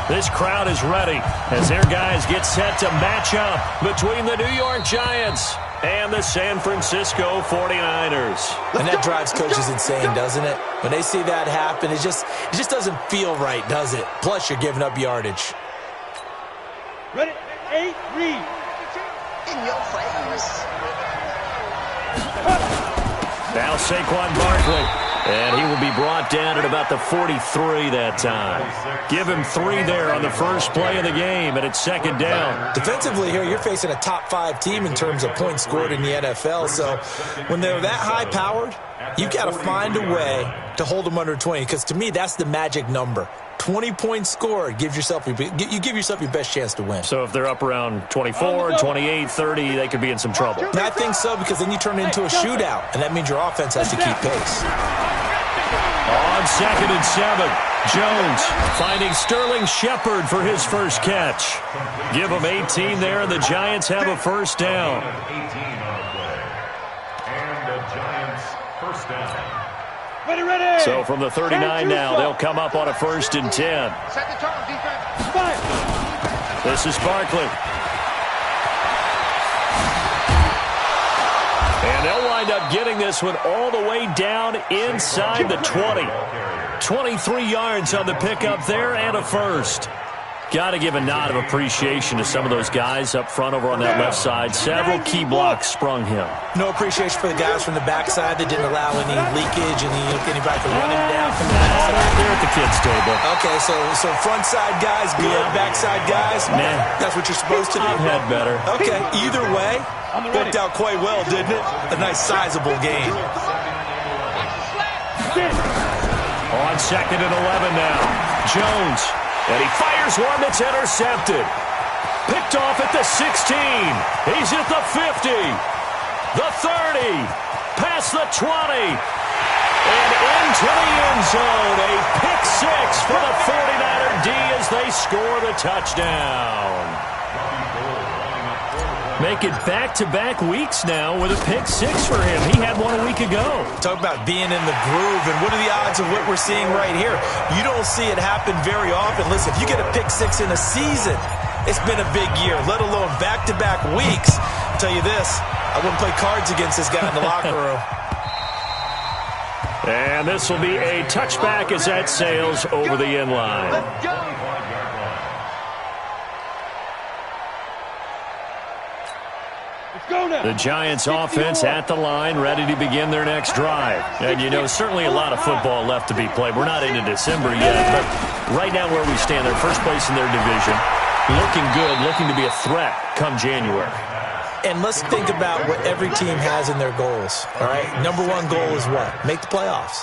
This crowd is ready as their guys get set to match up between the New York Giants and the San Francisco 49ers. And that drives coaches insane, doesn't it? When they see that happen, it just doesn't feel right, does it? Plus, you're giving up yardage. Ready? 8, read. In your face. Now Saquon Barkley, and he will be brought down at about the 43 that time. Give him 3 there on the first play of the game, and it's second down. Defensively here, you're facing a top-5 team in terms of points scored in the NFL, so when they're that high-powered, you've got to find a way to hold them under 20, because to me, that's the magic number. 20 points scored, you give yourself your best chance to win. So if they're up around 24, 28, 30, they could be in some trouble. And I think so, because then you turn it into a shootout, and that means your offense has to keep pace. On 2nd and 7, Jones finding Sterling Shepard for his first catch. Give him 18 there, and the Giants have a first down. 18 on the play. And the Giants first down. Ready. So from the 39 now, they'll come up on a 1st and 10. Set the tone, defense. Fire. This is Barkley. And they'll wind up getting this one all the way down inside the 20. 23 yards on the pickup there and a first. Got to give a nod of appreciation to some of those guys up front over on that left side. Several key blocks sprung him. No appreciation for the guys from the backside that didn't allow any leakage, anybody to run him down from the backside. They're at the kids' table. Okay, so front side guys good, backside guys, that's what you're supposed to do. I've had better. Okay, either way, worked out quite well, didn't it? A nice sizable gain. On 2nd and 11 now, Jones. And he fires one that's intercepted. Picked off at the 16. He's at the 50. The 30. Past the 20. And into the end zone. A pick 6 for the 49er D as they score the touchdown. Make it back-to-back weeks now with a pick 6 for him. He had one a week ago. Talk about being in the groove, and what are the odds of what we're seeing right here? You don't see it happen very often. Listen, if you get a pick 6 in a season, it's been a big year, let alone back-to-back weeks. I'll tell you this, I wouldn't play cards against this guy in the locker room. And this will be a touchback as that sails over the end line. The Giants offense at the line, ready to begin their next drive. And, you know, certainly a lot of football left to be played. We're not into December yet, but right now where we stand, they're first place in their division. Looking good, looking to be a threat come January. And let's think about what every team has in their goals, all right? Number 1 goal is what? Make the playoffs.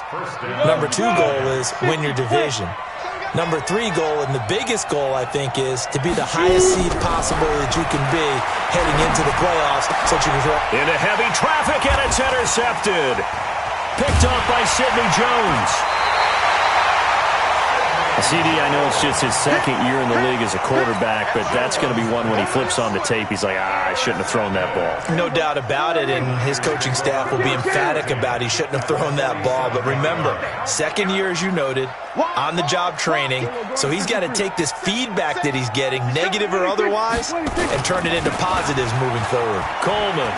Number 2 goal is win your division. Number 3 goal, and the biggest goal, I think, is to be the highest seed possible that you can be heading into the playoffs so that you can throw. Into heavy traffic, and it's intercepted. Picked off by Sidney Jones. CD, I know it's just his 2nd year in the league as a quarterback, but that's going to be one when he flips on the tape, he's like, I shouldn't have thrown that ball. No doubt about it, and his coaching staff will be emphatic about he shouldn't have thrown that ball. But remember, 2nd year, as you noted, on-the-job training, so he's got to take this feedback that he's getting, negative or otherwise, and turn it into positives moving forward. Coleman.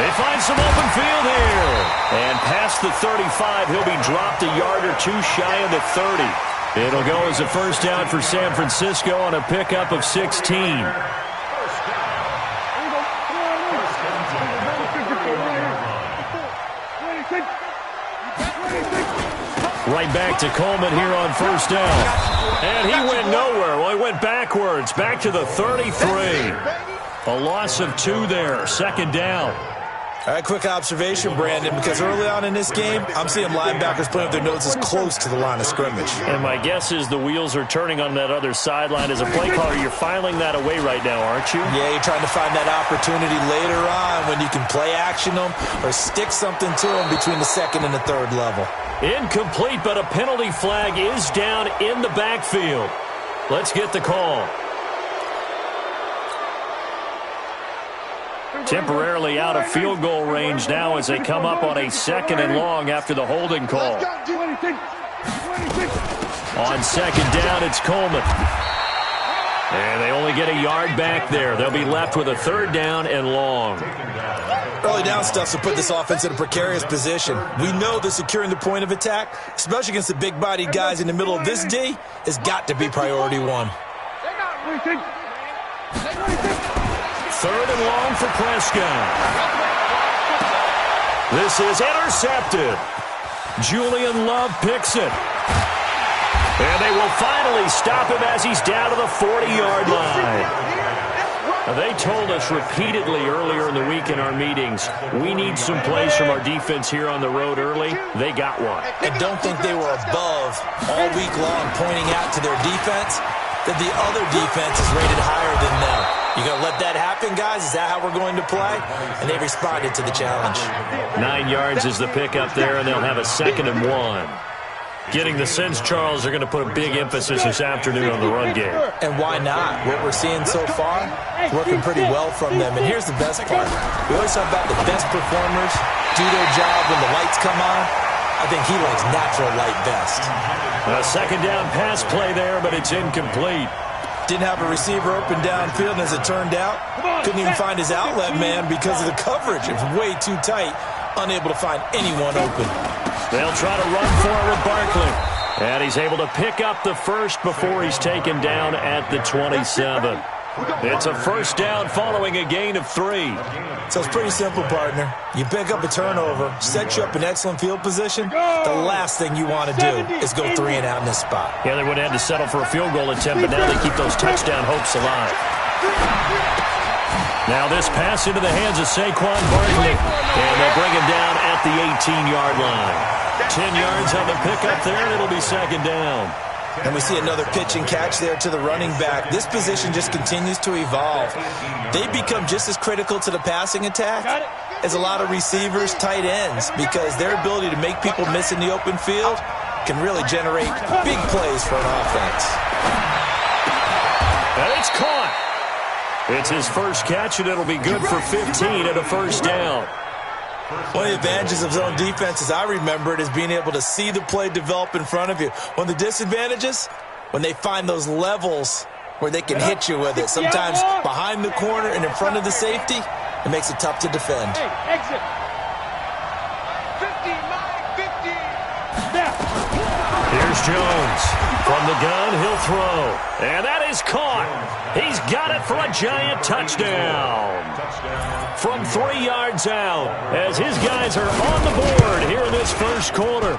They find some open field here. And past the 35, he'll be dropped a yard or 2 shy of the 30. It'll go as a first down for San Francisco on a pickup of 16. Right back to Coleman here on first down. And he went nowhere. Well, he went backwards, back to the 33. A loss of 2 there, 2nd down. All right, quick observation, Brandon, because early on in this game, I'm seeing linebackers playing with their noses close to the line of scrimmage. And my guess is the wheels are turning on that other sideline. As a play caller, you're filing that away right now, aren't you? Yeah, you're trying to find that opportunity later on when you can play action them or stick something to them between the 2nd and the 3rd level. Incomplete, but a penalty flag is down in the backfield. Let's get the call. Temporarily out of field goal range now as they come up on a 2nd and long after the holding call. On second down, it's Coleman. And they only get a yard back there. They'll be left with a third down and long. Early down stuff to put this offense in a precarious position. We know that securing the point of attack, especially against the big-bodied guys in the middle of this D, has got to be priority one. Third and long for Prescott. This is intercepted. Julian Love picks it. And they will finally stop him as he's down to the 40-yard line. Now, they told us repeatedly earlier in the week in our meetings, we need some plays from our defense here on the road early. They got one. And don't think they were above all week long pointing out to their defense that the other defense is rated higher than them. You going to let that happen, guys? Is that how we're going to play? And they responded to the challenge. 9 yards is the pickup there, and they'll have a 2nd and 1. Getting the sense, Charles, they're going to put a big emphasis this afternoon on the run game. And why not? What we're seeing so far, working pretty well from them. And here's the best part. We always talk about the best performers do their job when the lights come on. I think he likes natural light best. A second down pass play there, but it's incomplete. Didn't have a receiver open downfield, and as it turned out, couldn't even find his outlet man because of the coverage. It was way too tight, unable to find anyone open. They'll try to run for it with Barkley. And he's able to pick up the first before he's taken down at the 27. It's a first down following a gain of 3. So it's pretty simple, partner. You pick up a turnover, set you up in excellent field position. The last thing you want to do is go 3 and out in this spot. Yeah, they would have had to settle for a field goal attempt, but now they keep those touchdown hopes alive. Now this pass into the hands of Saquon Barkley, and they'll bring him down at the 18-yard line. 10 yards on the pickup there, and it'll be 2nd down. And we see another pitch and catch there to the running back. This position just continues to evolve. They become just as critical to the passing attack as a lot of receivers, tight ends, because their ability to make people miss in the open field can really generate big plays for an offense. And it's caught. It's his first catch, and it'll be good for 15 and a first down. One of the advantages of zone defense, as I remember it, is being able to see the play develop in front of you. One of the disadvantages, when they find those levels where they can hit you with it, sometimes behind the corner and in front of the safety, it makes it tough to defend. Hey, exit. 50. Here's Jones. From the gun, he'll throw. And that is caught. He's got it for a giant touchdown. From 3 yards out, as his guys are on the board here in this first quarter.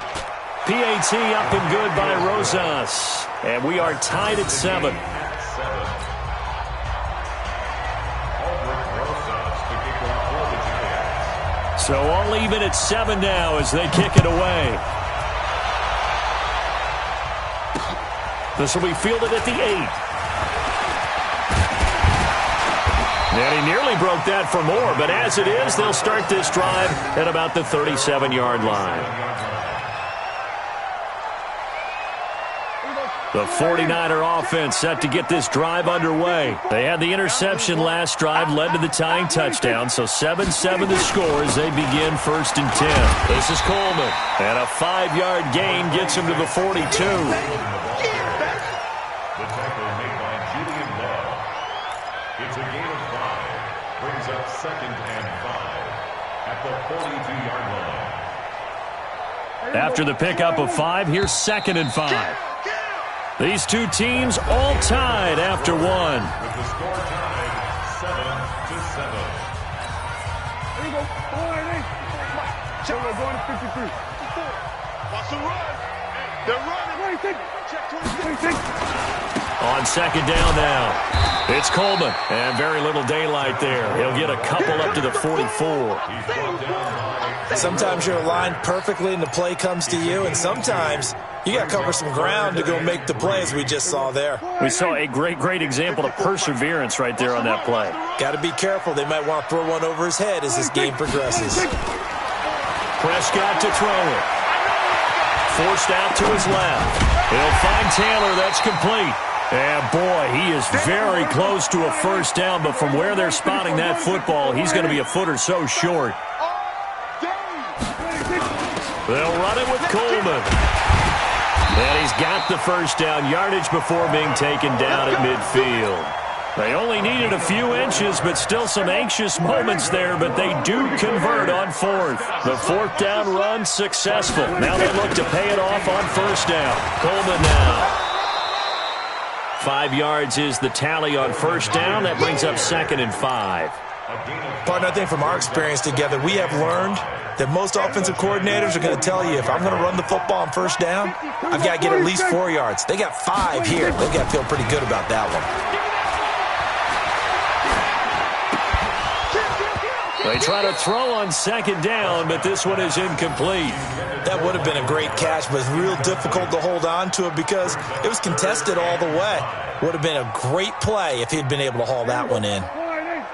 PAT up and good by Rosas. And we are tied at 7. So all even at 7 now as they kick it away. This will be fielded at the 8. And he nearly broke that for more, but as it is, they'll start this drive at about the 37-yard line. The 49er offense set to get this drive underway. They had the interception last drive, led to the tying touchdown, so 7-7 the score as they begin 1st and 10. This is Coleman, and a 5-yard gain gets him to the 42. It's a gain of 5. Brings up 2nd and 5 at the 42-yard line. After the pickup of 5, here's 2nd and 5. These two teams all tied after 1. With the score tied 7-7. There you go. Check. We're going to 53. Wants to run. They're running. 26. Check 26. On 2nd down now, it's Coleman, and very little daylight there. He'll get a couple up to the 44. Sometimes you're aligned perfectly and the play comes to you, and sometimes you got to cover some ground to go make the play, as we just saw there. We saw a great example of perseverance right there on that play. Got to be careful. They might want to throw one over his head as this game progresses. Prescott to throw it. Forced out to his left. He'll find Taylor. That's complete. And, boy, he is very close to a first down, but from where they're spotting that football, he's going to be a foot or so short. They'll run it with Coleman. And he's got the first down yardage before being taken down at midfield. They only needed a few inches, but still some anxious moments there, but they do convert on fourth. The fourth down run successful. Now they look to pay it off on first down. Coleman now. 5 yards is the tally on first down. That brings up 2nd and 5. Partner, I think from our experience together, we have learned that most offensive coordinators are going to tell you, if I'm going to run the football on first down, I've got to get at least 4 yards. They got 5 here. They've got to feel pretty good about that one. They try to throw on 2nd down, but this one is incomplete. That would have been a great catch, but it's real difficult to hold on to it because it was contested all the way. Would have been a great play if he'd been able to haul that one in.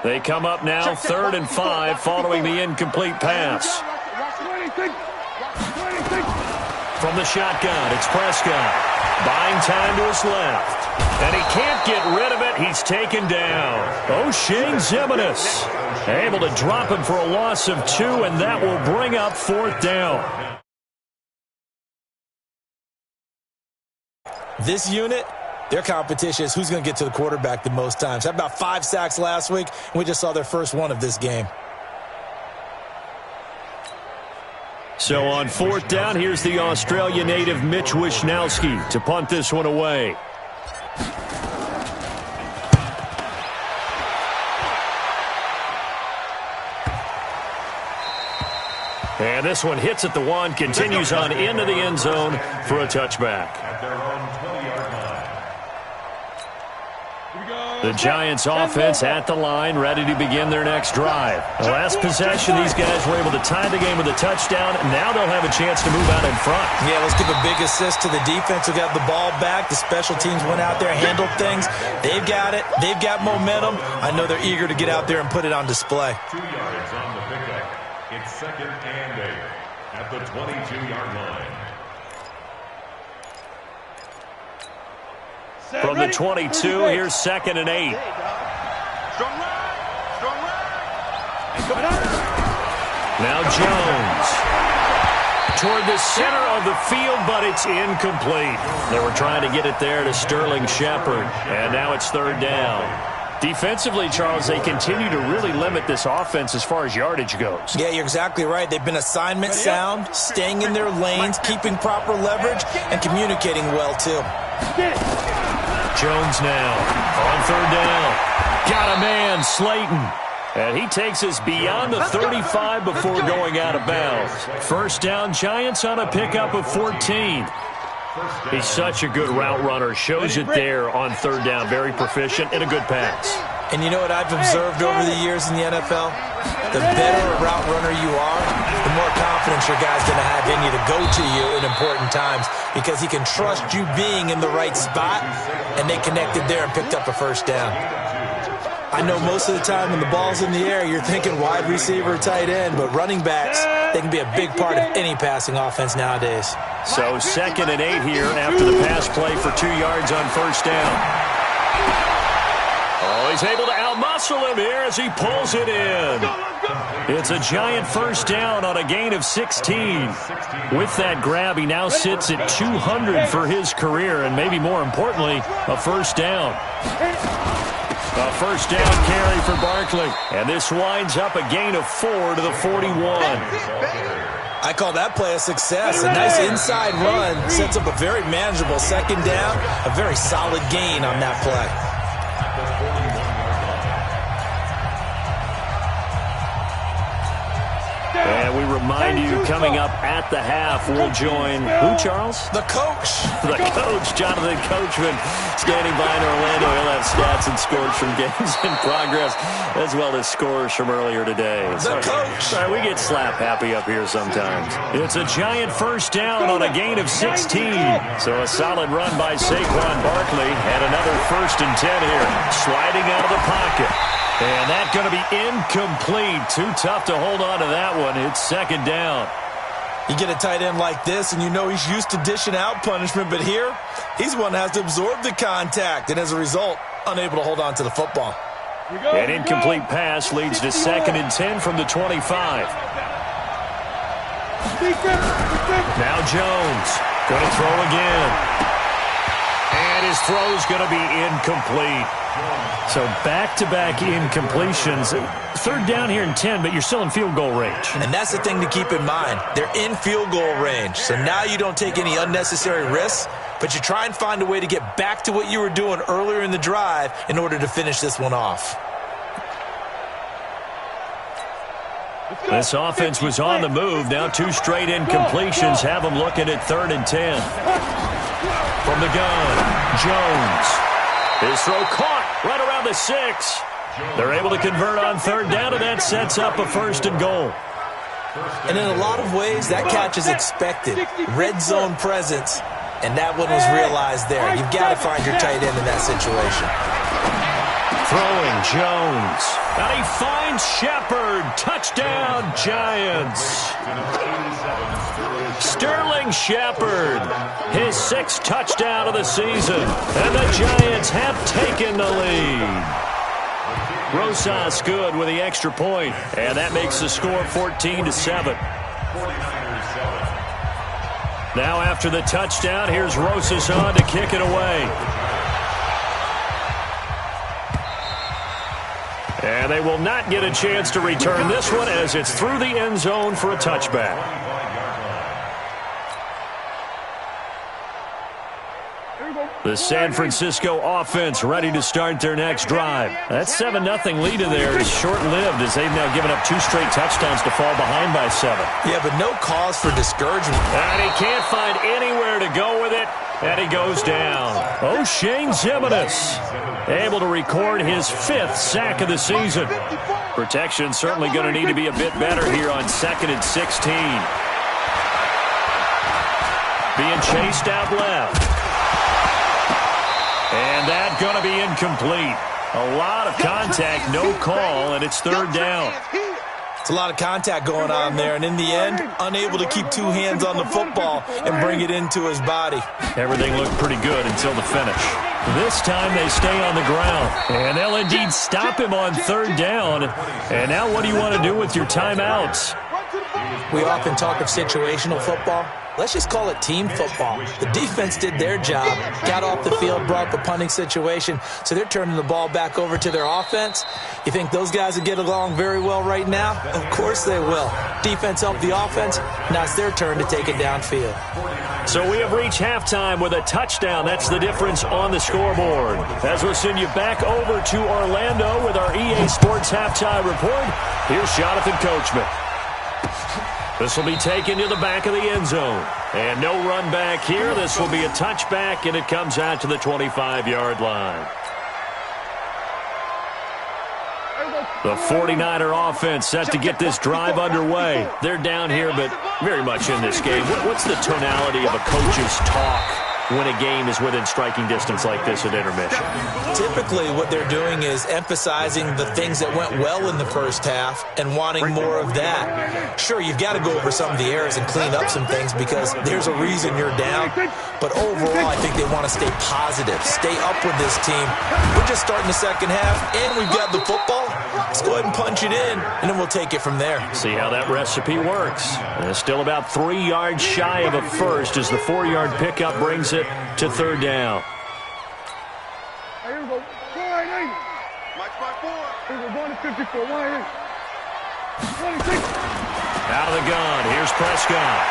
They come up now 3rd and 5 following the incomplete pass. From the shotgun, it's Prescott. Buying time to his left. And he can't get rid of it. He's taken down. O'Shane Ximines able to drop him for a loss of 2, and that will bring up 4th down. This unit, their competition is who's going to get to the quarterback the most times. Had about 5 sacks last week, and we just saw their first one of this game. So on 4th down, here's the Australia native Mitch Wishnowsky to punt this one away. And this one hits at the 1, continues on into the end zone for a touchback. The Giants offense at the line, ready to begin their next drive. The last possession, these guys were able to tie the game with a touchdown, and now they'll have a chance to move out in front. Yeah, let's give a big assist to the defense who got the ball back. The special teams went out there, handled things. They've got it. They've got momentum. I know they're eager to get out there and put it on display. 2 yards on the pickup. It's 2nd and 8 at the 22-yard line. From the 22, here's 2nd and 8. Now Jones toward the center of the field, but it's incomplete. They were trying to get it there to Sterling Shepard, and now it's 3rd down. Defensively, Charles, they continue to really limit this offense as far as yardage goes. Yeah, you're exactly right. They've been assignment sound, staying in their lanes, keeping proper leverage, and communicating well, too. Jones now on 3rd down. Got a man, Slayton. And he takes us beyond the 35 before going out of bounds. First down, Giants on a pickup of 14. He's such a good route runner. Shows it there on 3rd down. Very proficient and a good pass. And you know what I've observed over the years in the NFL? The better a route runner you are, the more confidence your guy's going to have in you to go to you in important times because he can trust you being in the right spot, and they connected there and picked up a first down. I know most of the time when the ball's in the air, you're thinking wide receiver, tight end, but running backs, they can be a big part of any passing offense nowadays. So 2nd and 8 here after the pass play for 2 yards on first down. Oh, he's able to outmuscle him here as he pulls it in. It's a Giant first down on a gain of 16. With that grab, he now sits at 200 for his career, and maybe more importantly, a first down. A first down carry for Barkley. And this winds up a gain of 4 to the 41. I call that play a success. A nice inside run sets up a very manageable 2nd down. A very solid gain on that play. And we remind you, coming up at the half, we'll join who, Charles? The coach. The coach, Jonathan Coachman, standing by in Orlando. He'll have stats and scores from games in progress, as well as scores from earlier today. The coach. Sorry, we get slap happy up here sometimes. It's a Giant first down on a gain of 16. So a solid run by Saquon Barkley, and another 1st and 10 here. Sliding out of the pocket. And that's going to be incomplete. Too tough to hold on to that one. It's 2nd down. You get a tight end like this, and you know he's used to dishing out punishment, but here, he's one that has to absorb the contact, and as a result, unable to hold on to the football. An incomplete pass leads to 2nd and 10 from the 25. Now Jones Going to throw again. And his throw's going to be incomplete. So back-to-back incompletions. Third down here in 10, but you're still in field goal range. And that's the thing to keep in mind. They're in field goal range. So now you don't take any unnecessary risks, but you try and find a way to get back to what you were doing earlier in the drive in order to finish this one off. This offense was on the move. Now 2 straight incompletions have them looking at 3rd and 10. From the gun, Jones. His throw caught right around the 6. They're able to convert on 3rd down, and that sets up a 1st and goal. And in a lot of ways, that catch is expected. Red zone presence, and that one was realized there. You've got to find your tight end in that situation. Throwing Jones. And he finds Shepard. Touchdown, Giants. Sterling Shepard. His 6th touchdown of the season. And the Giants have taken the lead. Rosas good with the extra point. And that makes the score 14-7. Now after the touchdown, here's Rosas on to kick it away. And they will not get a chance to return this one as it's through the end zone for a touchback. The San Francisco offense ready to start their next drive. That 7-0 lead in there is short-lived as they've now given up 2 straight touchdowns to fall behind by 7. Yeah, but no cause for discouragement. And he can't find anywhere to go with it, and he goes down. O'Shane Ximines able to record his 5th sack of the season. Protection certainly going to need to be a bit better here on 2nd and 16. Being chased out left. And that's going to be incomplete. A lot of contact, no call, and it's 3rd down. It's a lot of contact going on there, and in the end, unable to keep 2 hands on the football and bring it into his body. Everything looked pretty good until the finish. This time they stay on the ground, and they'll indeed stop him on 3rd down. And now what do you want to do with your timeouts? We often talk of situational football. Let's just call it team football. The defense did their job, got off the field, brought the punting situation, so they're turning the ball back over to their offense. You think those guys will get along very well right now? Of course they will. Defense helped the offense. Now it's their turn to take it downfield. So we have reached halftime with a touchdown. That's the difference on the scoreboard. As we'll send you back over to Orlando with our EA Sports Halftime Report, here's Jonathan Coachman. This will be taken to the back of the end zone. And no run back here. This will be a touchback, and it comes out to the 25-yard line. The 49er offense set to get this drive underway. They're down here, but very much in this game. What's the tonality of a coach's talk when a game is within striking distance like this at intermission? Typically, what they're doing is emphasizing the things that went well in the first half and wanting more of that. Sure, you've got to go over some of the errors and clean up some things because there's a reason you're down. But overall, I think they want to stay positive, stay up with this team. We're just starting the second half, and we've got the football. Let's go ahead and punch it in, and then we'll take it from there. See how that recipe works. And it's still about 3 yards shy of a first as the 4-yard pickup brings it to 3rd down. Here we go. 4-8. Mike 5-4. Here we go. Going to 54. 1-8. 26. Out of the gun. Here's Prescott.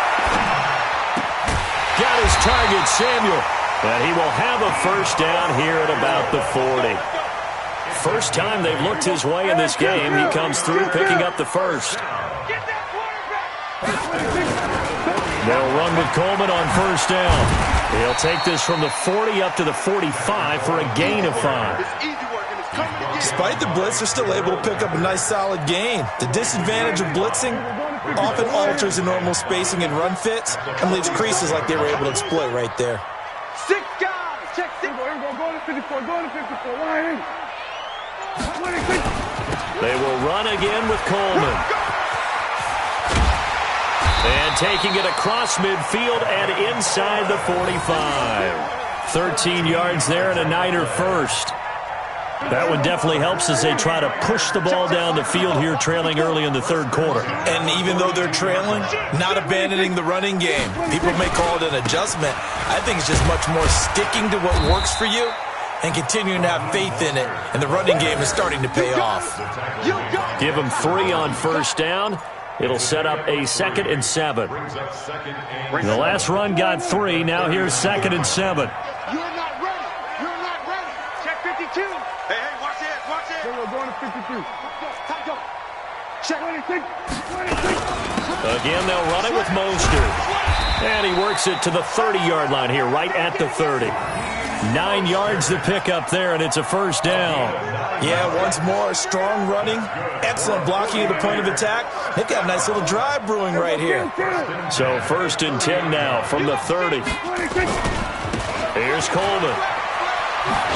Got his target, Samuel. And he will have a first down here at about the 40. First time they've looked his way in this game. He comes through picking up the first. They'll run with Coleman on first down. He'll take this from the 40 up to the 45 for a gain of 5. Despite the blitz, they're still able to pick up a nice solid gain. The disadvantage of blitzing often alters the normal spacing and run fits and leaves creases like they were able to exploit right there. 6 guys. Check 6. Here we go. Going to 54. Going to 54. 1-8. 26. They will run again with Coleman. And taking it across midfield and inside the 45. 13 yards there and a Niner first. That one definitely helps as they try to push the ball down the field here, trailing early in the third quarter. And even though they're trailing, not abandoning the running game. People may call it an adjustment. I think it's just much more sticking to what works for you and continuing to have faith in it. And the running game is starting to pay off. Give them 3 on first down. It'll set up a 2nd and 7. The last run got 3. Now here's 2nd and 7. You're not ready. You're not ready. Check 52. Hey, watch it, watch it. We're going to 52. Go. Check 26. 26. Again, they'll run it with Mostert. And he works it to the 30-yard line here, right at the 30. 9 yards to pick up there, and it's a first down. Yeah, once more, strong running, excellent blocking at the point of attack. They've got a nice little drive brewing right here. So 1st and 10 now from the 30. Here's Coleman.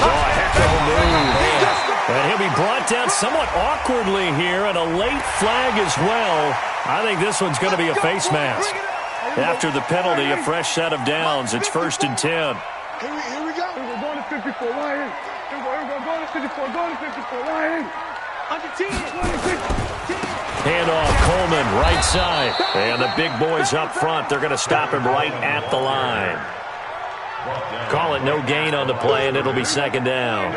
Oh, a heck of a move. And he'll be brought down somewhat awkwardly here, and a late flag as well. I think this one's going to be a face mask. After the penalty, a fresh set of downs. It's 1st and 10. Here we go. We're going to 54. Line in. We're going to 54. Going to 54. Line in. Under 10. 26. Handoff, Coleman, right side. And the big boys up front, they're going to stop him right at the line. Call it no gain on the play, and it'll be 2nd down.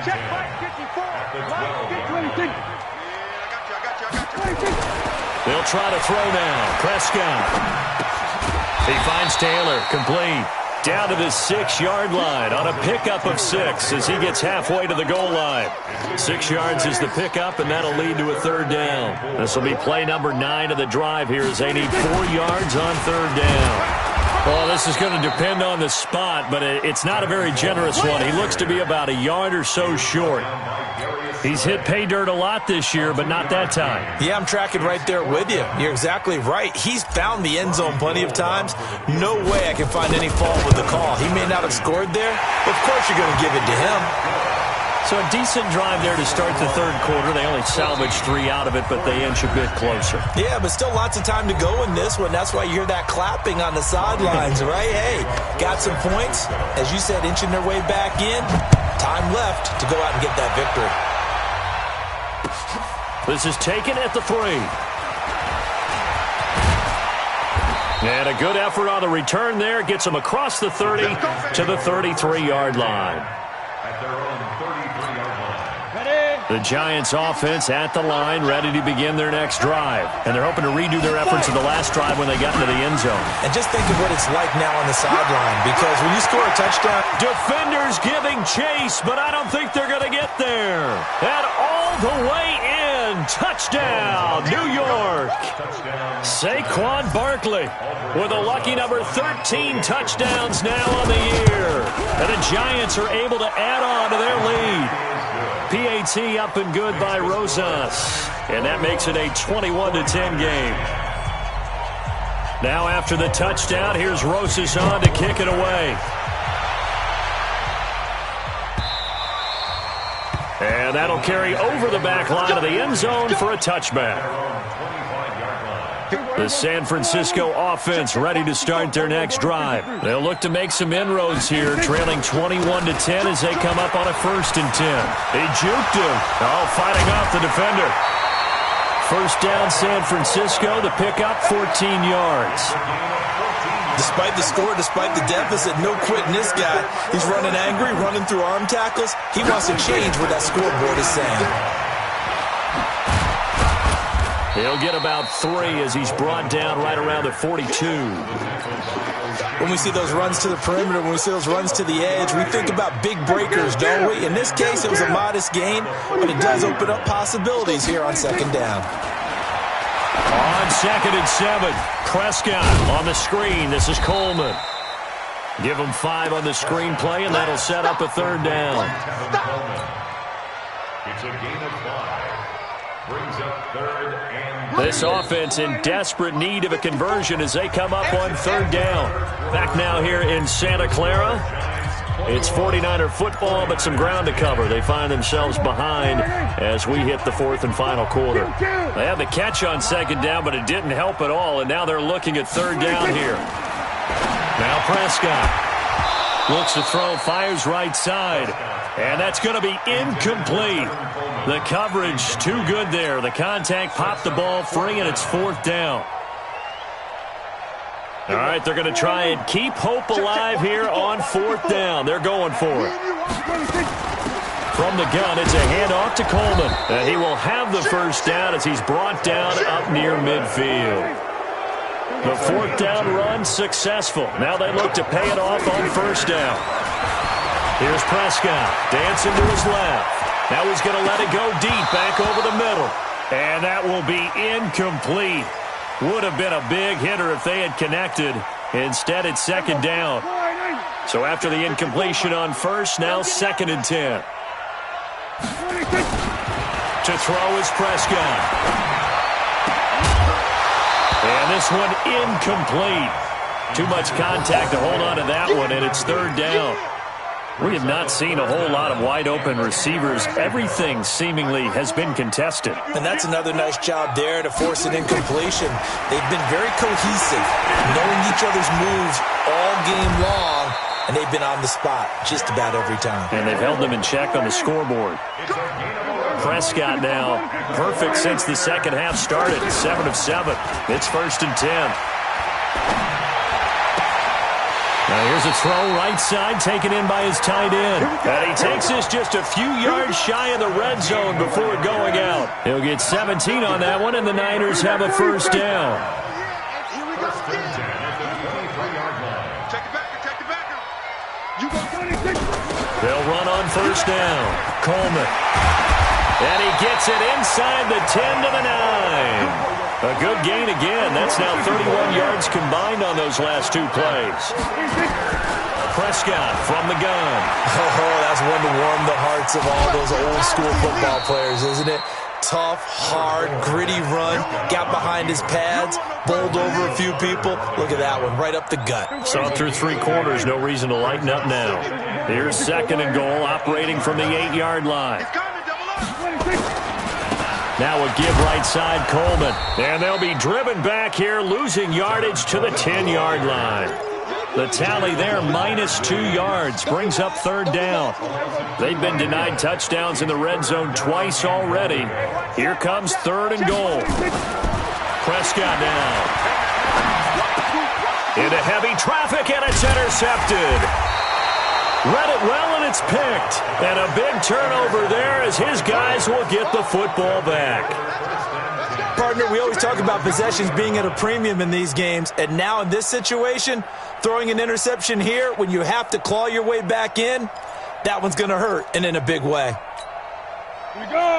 Check 54. Line 26. They'll try to throw now. Prescott. He finds Taylor, complete. Down to the 6-yard line on a pickup of 6 as he gets halfway to the goal line. 6 yards is the pickup, and that'll lead to a 3rd down. This will be play number 9 of the drive here as they need 4 yards on 3rd down. Well, this is going to depend on the spot, but it's not a very generous one. He looks to be about a yard or so short. He's hit pay dirt a lot this year, but not that time. Yeah, I'm tracking right there with you. You're exactly right. He's found the end zone plenty of times. No way I can find any fault with the call. He may not have scored there, but of course you're going to give it to him. So a decent drive there to start the 3rd quarter. They only salvaged 3 out of it, but they inch a bit closer. Yeah, but still lots of time to go in this one. That's why you hear that clapping on the sidelines, right? Hey, got some points. As you said, inching their way back in. Time left to go out and get that victory. This is taken at the 3. And a good effort on the return there. Gets them across the 30 to the 33-yard line. The Giants offense at the line, ready to begin their next drive. And they're hoping to redo their efforts of the last drive when they got into the end zone. And just think of what it's like now on the sideline, because when you score a touchdown... Defenders giving chase, but I don't think they're going to get there. And all the way in. Touchdown, New York. Saquon Barkley with a lucky number 13 touchdowns now on the year. And the Giants are able to add on to their lead. PAT up and good by Rosas. And that makes it a 21-10 game. Now after the touchdown, here's Rosas on to kick it away. And that'll carry over the back line of the end zone for a touchback. The San Francisco offense ready to start their next drive. They'll look to make some inroads here, trailing 21-10 as they come up on a 1st and 10. He juked him. Oh, fighting off the defender. First down, San Francisco. The pickup, 14 yards. Despite the score, despite the deficit, no quitting this guy. He's running angry, running through arm tackles. He wants to change what that scoreboard is saying. He'll get about 3 as he's brought down right around the 42. When we see those runs to the perimeter, when we see those runs to the edge, we think about big breakers, don't we? In this case, it was a modest gain, but it does open up possibilities here on 2nd down. On 2nd and 7, Prescott on the screen. This is Coleman. Give him 5 on the screen play, and that'll set up a 3rd down. It's a gain of 5. Brings up 3rd and... This offense in desperate need of a conversion as they come up on 3rd down. Back now here in Santa Clara. It's 49er football, but some ground to cover. They find themselves behind as we hit the 4th and final quarter. They had the catch on 2nd down, but it didn't help at all, and now they're looking at 3rd down here. Now Prescott. Looks to throw, fires right side. And that's going to be incomplete. The coverage too good there. The contact popped the ball free, and it's 4th down. All right, they're going to try and keep hope alive here on 4th down. They're going for it. From the gun, it's a handoff to Coleman. And he will have the first down as he's brought down up near midfield. The 4th down run successful. Now they look to pay it off on 1st down. Here's Prescott, dancing to his left. Now he's going to let it go deep, back over the middle. And that will be incomplete. Would have been a big hitter if they had connected. Instead, it's 2nd down. So after the incompletion on 1st, now 2nd and 10. To throw is Prescott. And this one incomplete. Too much contact to hold on to that one, and it's 3rd down. We have not seen a whole lot of wide-open receivers. Everything seemingly has been contested. And that's another nice job there to force an incompletion. They've been very cohesive, knowing each other's moves all game long, and they've been on the spot just about every time. And they've held them in check on the scoreboard. Prescott now perfect since the second half started. 7 of 7. It's 1st and 10. Now here's a throw right side taken in by his tight end. And he takes this just a few yards shy of the red zone before going out. He'll get 17 on that one, and the Niners have a 1st down. They'll run on 1st down. Coleman. And he gets it inside the 10 to the 9. A good gain again. That's now 31 yards combined on those last 2 plays. Prescott from the gun. Oh, that's one to warm the hearts of all those old school football players, isn't it? Tough, hard, gritty run. Got behind his pads, bowled over a few people. Look at that one, right up the gut. Saw through 3 quarters. No reason to lighten up now. Here's 2nd and goal, operating from the 8-yard line. Now a give right side, Coleman. And they'll be driven back here, losing yardage to the 10-yard line. The tally there, -2 yards, brings up 3rd down. They've been denied touchdowns in the red zone twice already. Here comes 3rd and goal. Prescott now. Into heavy traffic, and it's intercepted. Read it well, and it's picked. And a big turnover there as his guys will get the football back. Partner, we always talk about possessions being at a premium in these games, and now in this situation, throwing an interception here when you have to claw your way back in, that one's going to hurt, and in a big way.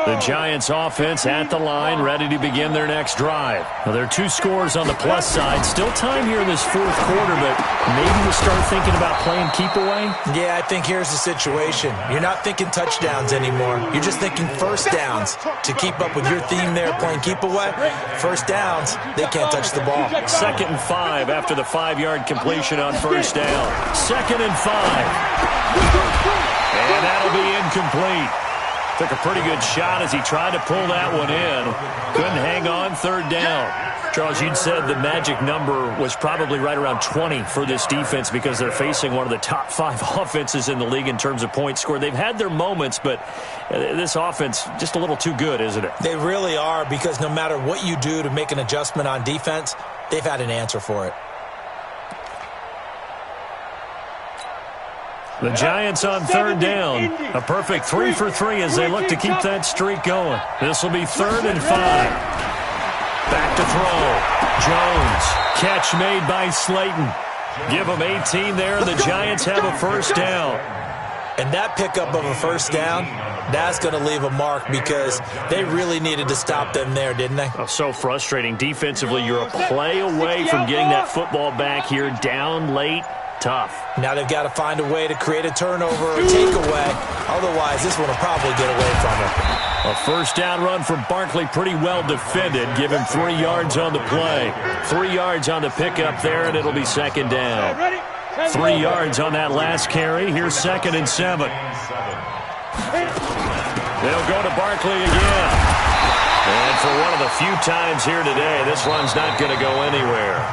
The Giants offense at the line, ready to begin their next drive. Now, there are 2 scores on the plus side. Still time here in this 4th quarter, but maybe you start thinking about playing keep away? Yeah, I think here's the situation. You're not thinking touchdowns anymore. You're just thinking 1st downs. To keep up with your theme there, playing keep away, 1st downs, they can't touch the ball. 2nd and 5 after the 5-yard completion on 1st down. 2nd and 5. And that'll be incomplete. Took a pretty good shot as he tried to pull that one in. Couldn't hang on 3rd down. Charles, you'd said the magic number was probably right around 20 for this defense because they're facing one of the top 5 offenses in the league in terms of points scored. They've had their moments, but this offense just a little too good, isn't it? They really are, because no matter what you do to make an adjustment on defense, they've had an answer for it. The Giants on 3rd down. A perfect 3 for 3 as they look to keep that streak going. This will be 3rd and 5. Back to throw. Jones. Catch made by Slayton. Give them 18 there. The Giants have a 1st down. And that pickup of a 1st down, that's going to leave a mark because they really needed to stop them there, didn't they? Oh, so frustrating. Defensively, you're a play away from getting that football back here. Down late. Tough. Now they've got to find a way to create a turnover or takeaway. Otherwise, this one will probably get away from it. A 1st down run from Barkley, pretty well defended. Give him 3 yards on the play. 3 yards on the pickup there, and it'll be 2nd down. 3 yards on that last carry. Here's 2nd and 7. They'll go to Barkley again. And for one of the few times here today, this run's not going to go anywhere.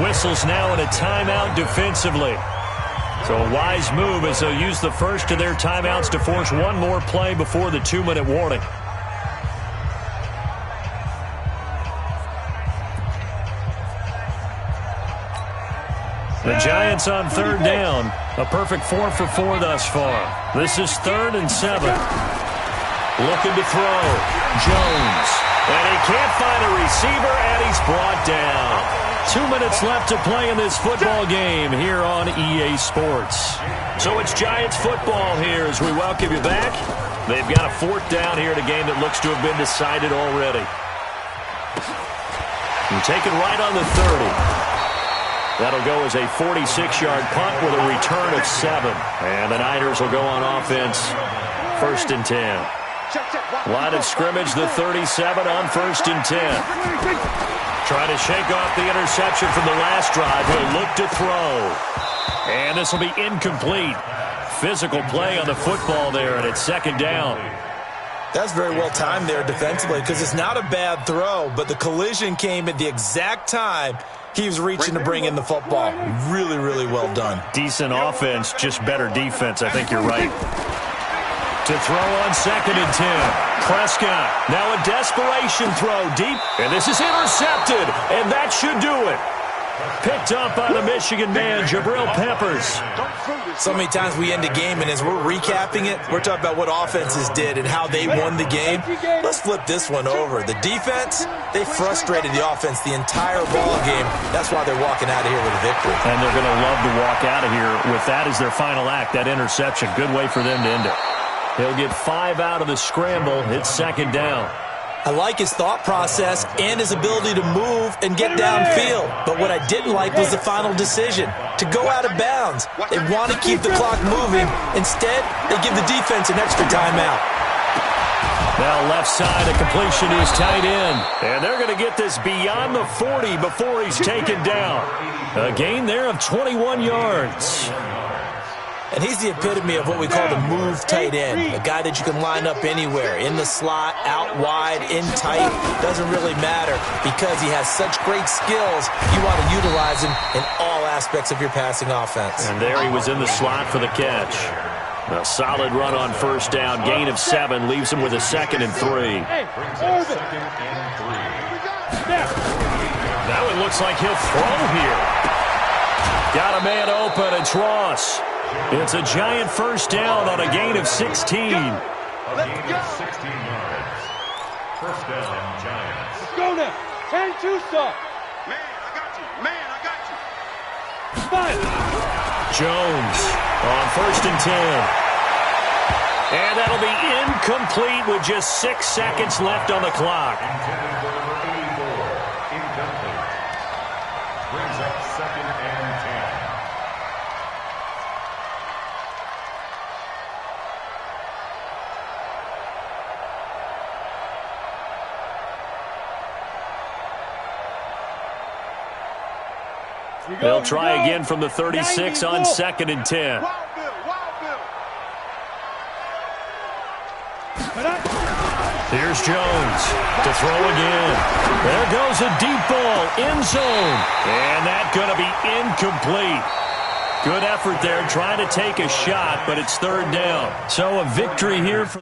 Whistles now in a timeout defensively. So a wise move as they'll use the first of their timeouts to force one more play before the 2-minute warning. The Giants on third down. A perfect 4 for 4 thus far. This is 3rd and 7. Looking to throw. Jones. And he can't find a receiver, and he's brought down. 2 minutes left to play in this football game here on EA Sports. So it's Giants football here as we welcome you back. They've got a 4th down here in a game that looks to have been decided already. And taken right on the 30. That'll go as a 46-yard punt with a return of 7. And the Niners will go on offense, 1st and 10. Line of scrimmage, the 37 on 1st and 10. Trying to shake off the interception from the last drive. He'll look to throw. And this will be incomplete. Physical play on the football there, and it's 2nd down. That's very well timed there defensively because it's not a bad throw, but the collision came at the exact time he was reaching to bring in the football. Really, really well done. Decent offense, just better defense. I think you're right. To throw on 2nd and 10. Prescott, now a desperation throw deep, and this is intercepted, and that should do it. Picked up by the Michigan man, Jabril Peppers. So many times we end a game, and as we're recapping it, we're talking about what offenses did and how they won the game. Let's flip this one over. The defense, they frustrated the offense the entire ball game. That's why they're walking out of here with a victory. And they're going to love to walk out of here with that as their final act, that interception. Good way for them to end it. He'll get 5 out of the scramble. It's 2nd down. I like his thought process and his ability to move and get downfield. But what I didn't like was the final decision, to go out of bounds. They want to keep the clock moving. Instead, they give the defense an extra timeout. Now left side, a completion is tight end. And they're going to get this beyond the 40 before he's taken down. A gain there of 21 yards. And he's the epitome of what we call the move tight end, a guy that you can line up anywhere, in the slot, out wide, in tight, doesn't really matter because he has such great skills. You want to utilize him in all aspects of your passing offense. And there he was in the slot for the catch. A solid run on 1st down, gain of 7, leaves him with a 2nd and 3. That one looks like he'll throw here. Got a man open, it's Ross. It's a Giant 1st down on a gain of 16. A gain of 16 yards. 1st down, Giants. Let's go now. 10-2 stop. Man, I got you. Man, I got you. Fine. Jones on 1st and 10. And that'll be incomplete with just 6 seconds left on the clock. Intended for number 84. Incomplete. Brings up 2nd and 10. They'll try again from the 36 on 2nd and 10. Here's Jones to throw again. There goes a deep ball, end zone. And that's going to be incomplete. Good effort there trying to take a shot, but it's 3rd down. So a victory here for